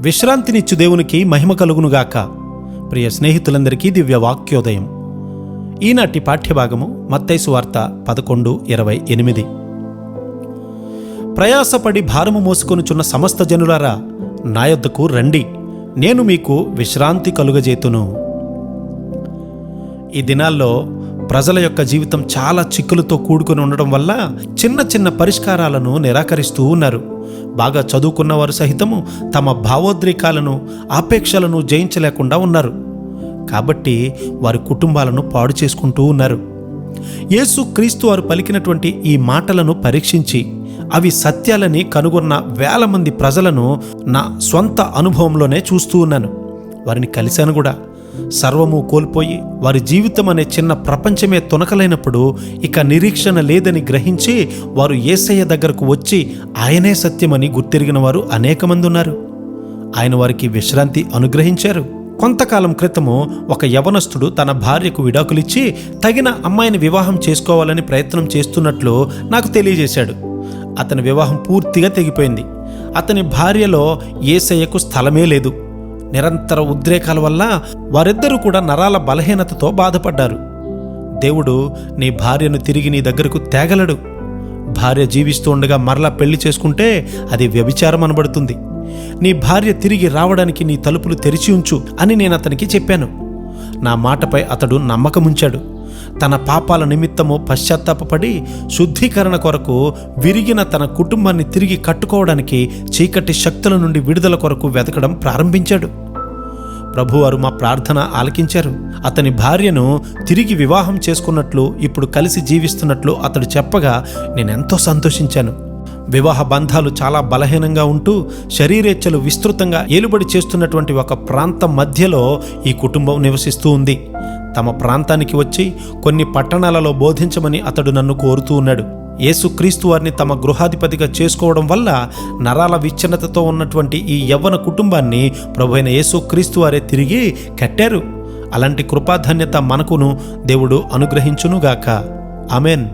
విశ్రాంతినిచ్చు దేవునికి మహిమ కలుగునుగాక. ప్రియ స్నేహితులందరికీ దివ్య వాక్యోదయం. ఈనాటి పాఠ్యభాగము మత్తయి సువార్త 11:28. ప్రయాసపడి భారము మోసుకొనుచున్న సమస్త జనులారా, నా యొద్దకు రండి, నేను మీకు విశ్రాంతి కలుగజేతును. ఈ దినాల్లో ప్రజల యొక్క జీవితం చాలా చిక్కులతో కూడుకుని ఉండడం వల్ల చిన్న చిన్న పరిష్కారాలను నిరాకరిస్తూ ఉన్నారు. బాగా చదువుకున్నవారు సహితము తమ భావోద్రేకాలను, ఆపేక్షలను జయించలేకుండా ఉన్నారు. కాబట్టి వారి కుటుంబాలను పాడు చేసుకుంటూ ఉన్నారు. యేసు క్రీస్తు వారు పలికినటువంటి ఈ మాటలను పరీక్షించి అవి సత్యాలని కనుగొన్న వేల మంది ప్రజలను నా స్వంత అనుభవంలోనే చూస్తూ ఉన్నాను. వారిని కలిశాను కూడా. సర్వము కోల్పోయి వారి జీవితం అనే చిన్న ప్రపంచమే తునకలైనప్పుడు ఇక నిరీక్షణ లేదని గ్రహించి వారు యేసయ్య దగ్గరకు వచ్చి ఆయనే సత్యమని గుర్తిరిగిన వారు అనేక మంది ఉన్నారు. ఆయన వారికి విశ్రాంతి అనుగ్రహించారు. కొంతకాలం క్రితము ఒక యవనస్తుడు తన భార్యకు విడాకులిచ్చి తగిన అమ్మాయిని వివాహం చేసుకోవాలని ప్రయత్నం చేస్తున్నట్లు నాకు తెలియజేశాడు. అతని వివాహం పూర్తిగా తెగిపోయింది. అతని భార్యలో యేసయ్యకు స్థలమే లేదు. నిరంతర ఉద్రేకాల వల్ల వారిద్దరూ కూడా నరాల బలహీనతతో బాధపడ్డారు. దేవుడు నీ భార్యను తిరిగి నీ దగ్గరకు తేగలడు. భార్య జీవిస్తూ ఉండగా మరలా పెళ్లి చేసుకుంటే అది వ్యభిచారం అనబడుతుంది. నీ భార్య తిరిగి రావడానికి నీ తలుపులు తెరిచి ఉంచు అని నేను అతనికి చెప్పాను. నా మాటపై అతడు నమ్మకముంచాడు. తన పాపాల నిమిత్తము పశ్చాత్తాపపడి శుద్ధీకరణ కొరకు విరిగిన తన కుటుంబాన్ని తిరిగి కట్టుకోవడానికి చీకటి శక్తుల నుండి విడుదల కొరకు వెతకడం ప్రారంభించాడు. ప్రభువారు మా ప్రార్థన ఆలకించారు. అతని భార్యను తిరిగి వివాహం చేసుకున్నట్లు, ఇప్పుడు కలిసి జీవిస్తున్నట్లు అతడు చెప్పగా నేనెంతో సంతోషించాను. వివాహ బంధాలు చాలా బలహీనంగా ఉంటూ శరీరేచ్ఛలు విస్తృతంగా ఏలుబడి చేస్తున్నటువంటి ఒక ప్రాంతం మధ్యలో ఈ కుటుంబం నివసిస్తూ ఉంది. తమ ప్రాంతానికి వచ్చి కొన్ని పట్టణాలలో బోధించమని అతడు నన్ను కోరుతూ ఉన్నాడు. యేసుక్రీస్తు వారిని తమ గృహాధిపతిగా చేసుకోవడం వల్ల నరాల విచ్ఛిన్నతతో ఉన్నటువంటి ఈ యవ్వన కుటుంబాన్ని ప్రభువైన యేసుక్రీస్తు వారే తిరిగి కట్టారు. అలాంటి కృపాధన్యత మనకును దేవుడు అనుగ్రహించునుగాక. ఆమెన్.